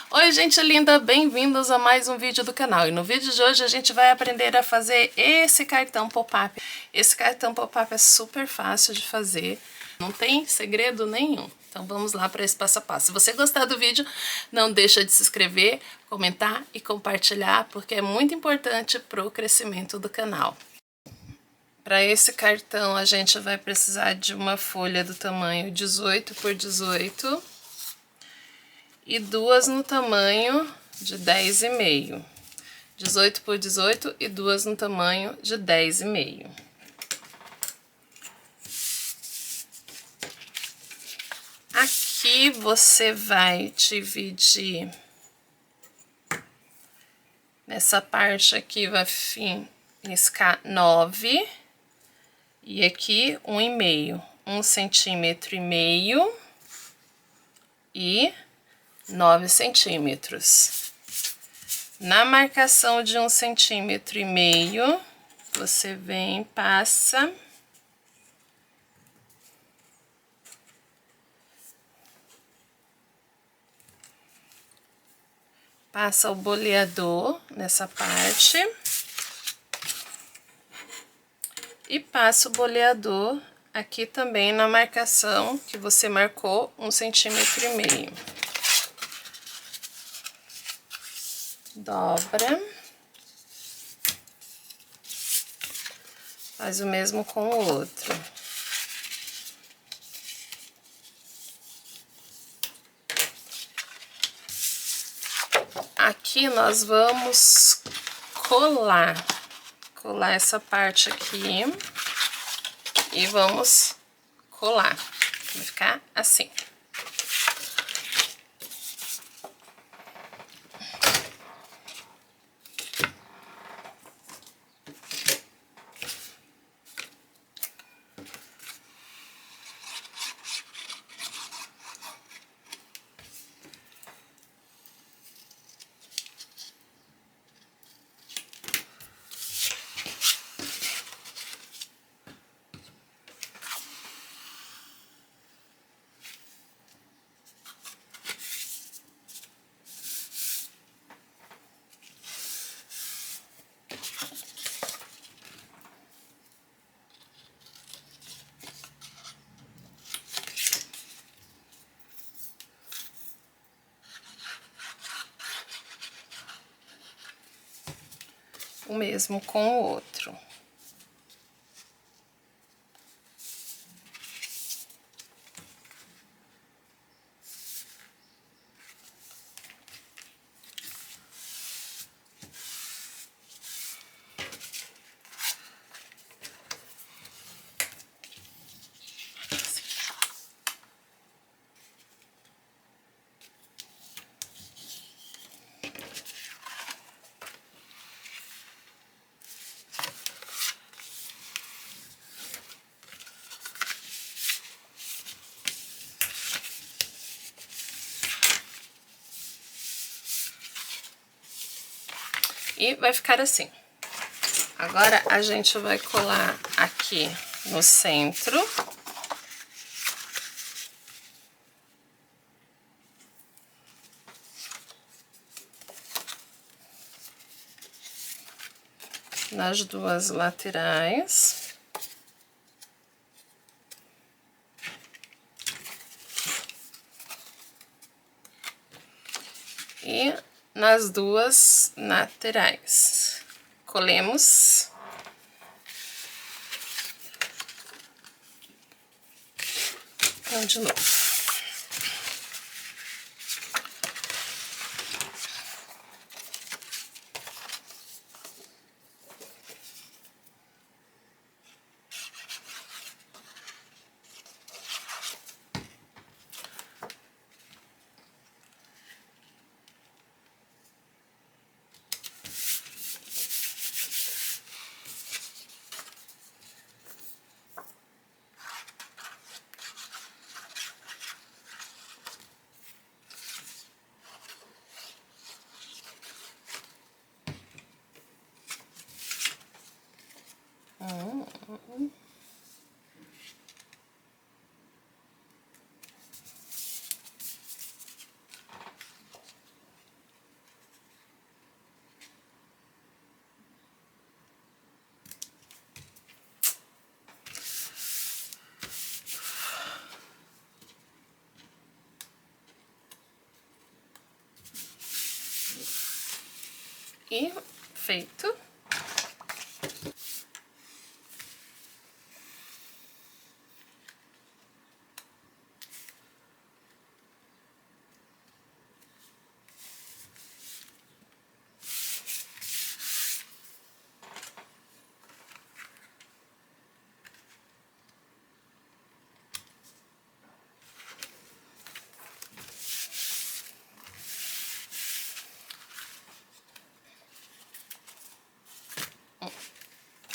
Oi, gente linda, bem-vindos a mais um vídeo do canal. E no vídeo de hoje a gente vai aprender a fazer esse cartão pop-up. Esse cartão pop-up é super fácil de fazer, não tem segredo nenhum. Então vamos lá para esse passo a passo. Se você gostar do vídeo, não deixa de se inscrever, comentar e compartilhar, porque é muito importante para o crescimento do canal. Para esse cartão a gente vai precisar de uma folha do tamanho 18 por 18 e duas no tamanho de 10,5. 18 por 18 e duas no tamanho de 10,5. Aqui você vai dividir nessa parte aqui, vai riscar 9 e aqui 1,5, 1,5 cm e 9 centímetros. Na marcação de 1,5 cm, você vem, passa o boleador nessa parte e passa o boleador aqui também na marcação que você marcou 1,5 cm. Dobra, faz o mesmo com o outro. Aqui nós vamos colar essa parte aqui e vamos colar, vai ficar assim. O mesmo com o outro. E vai ficar assim. Agora a gente vai colar aqui no centro. Nas duas laterais. E nas duas laterais. Colemos. Então, de novo. E feito.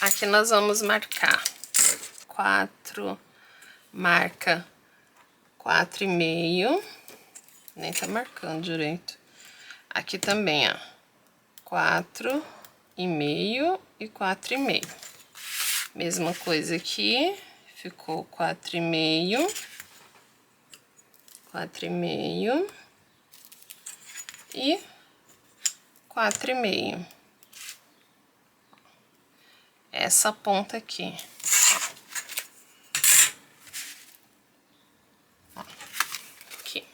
Aqui nós vamos marcar 4, marca 4,5, nem tá marcando direito. Aqui também, ó, 4,5 e 4,5. Mesma coisa aqui, ficou 4,5, 4,5 e 4,5. Essa ponta aqui. Aqui.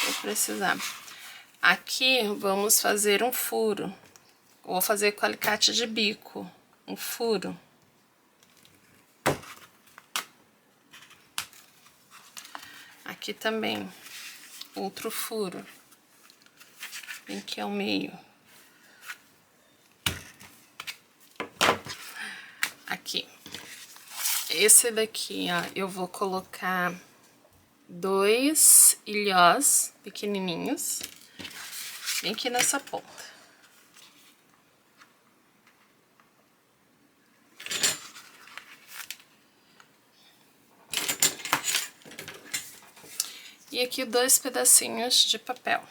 Vou precisar. Aqui vamos fazer um furo. Vou fazer com alicate de bico, um furo. Aqui também, outro furo. Bem aqui ao meio. Aqui. Esse daqui, ó, eu vou colocar 2 ilhós pequenininhos, bem aqui nessa ponta. E aqui 2 pedacinhos de papel.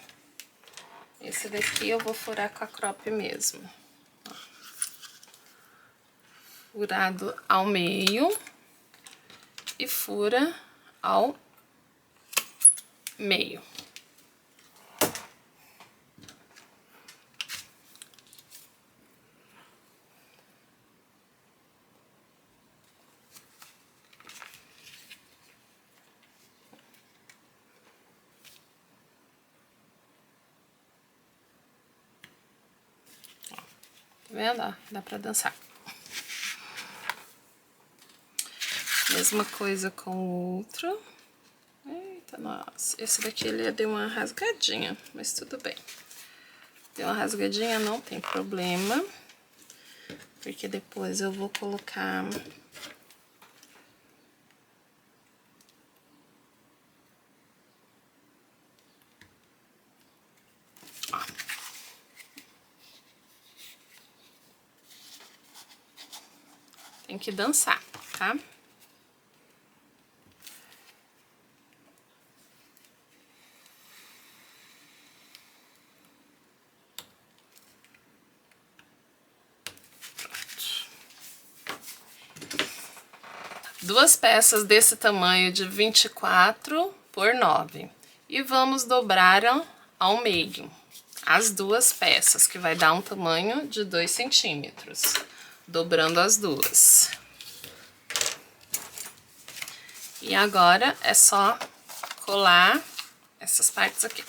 Esse daqui eu vou furar com a cropp mesmo. Ó. Furado ao meio e fura ao meio. Tá vendo? Ó, dá pra dançar. Mesma coisa com o outro. Eita, nossa. Esse daqui ele deu uma rasgadinha, mas tudo bem. Deu uma rasgadinha, não tem problema. Porque depois eu vou colocar... Ó. Tem que dançar, tá? Duas peças desse tamanho de 24 por 9. E vamos dobrar ao meio as duas peças, que vai dar um tamanho de 2 centímetros. Dobrando as duas. E agora é só colar essas partes aqui.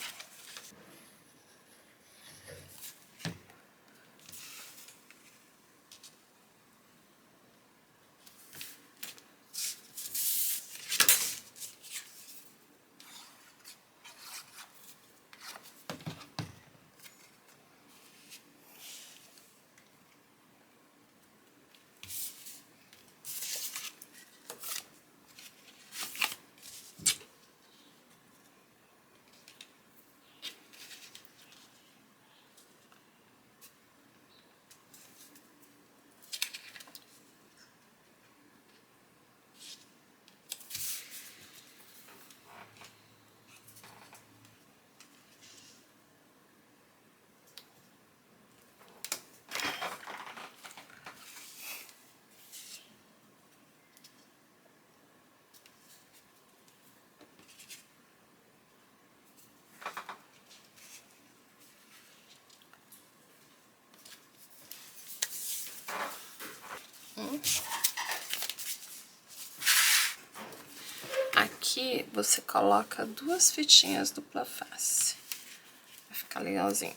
aqui você coloca 2 fitinhas dupla face. Vai ficar legalzinho.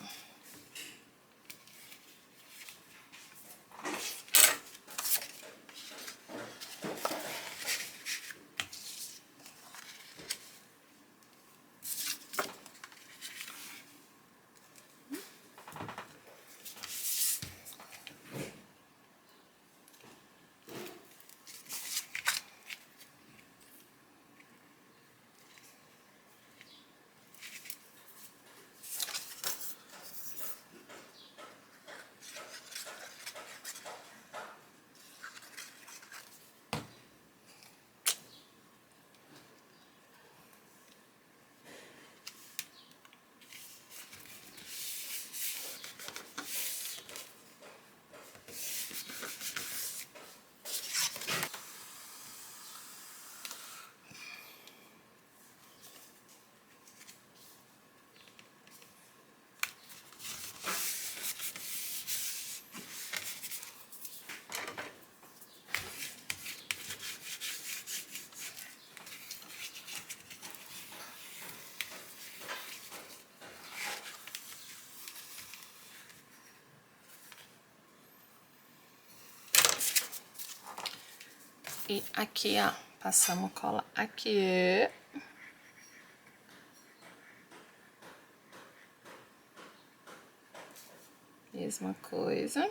E aqui, ó, passamos cola aqui. Mesma coisa.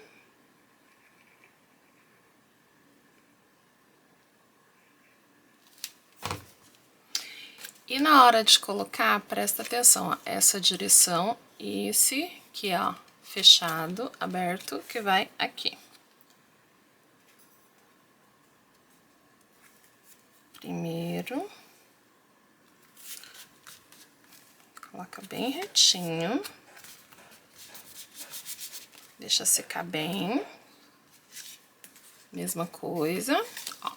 E na hora de colocar, presta atenção, ó, essa direção e esse aqui, ó, fechado, aberto, que vai aqui. Primeiro, coloca bem retinho, deixa secar bem, mesma coisa, ó.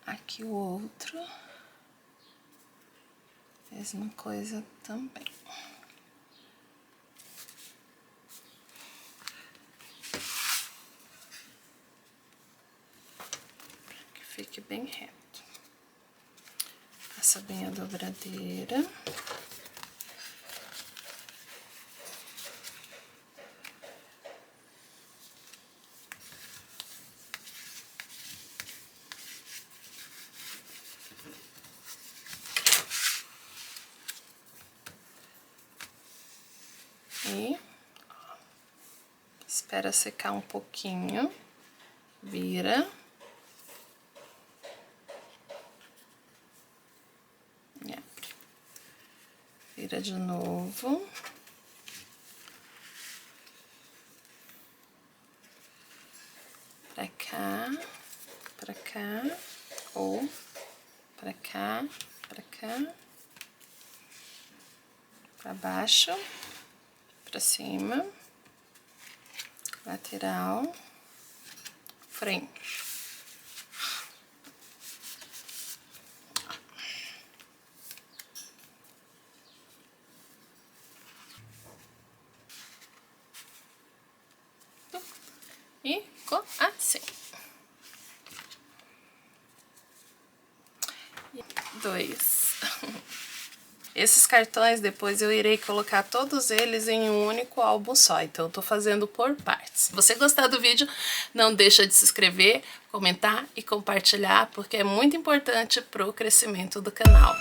Aqui o outro, mesma coisa também. Fique bem reto. Passa bem a dobradeira. E ó, espera secar um pouquinho, vira. Vira de novo. Pra cá, ou pra cá, pra baixo, pra cima, lateral, frente. E ficou assim. Dois. Esses cartões depois eu irei colocar todos eles em um único álbum só, então eu tô fazendo por partes. Se você gostar do vídeo, não deixa de se inscrever, comentar e compartilhar, porque é muito importante pro crescimento do canal.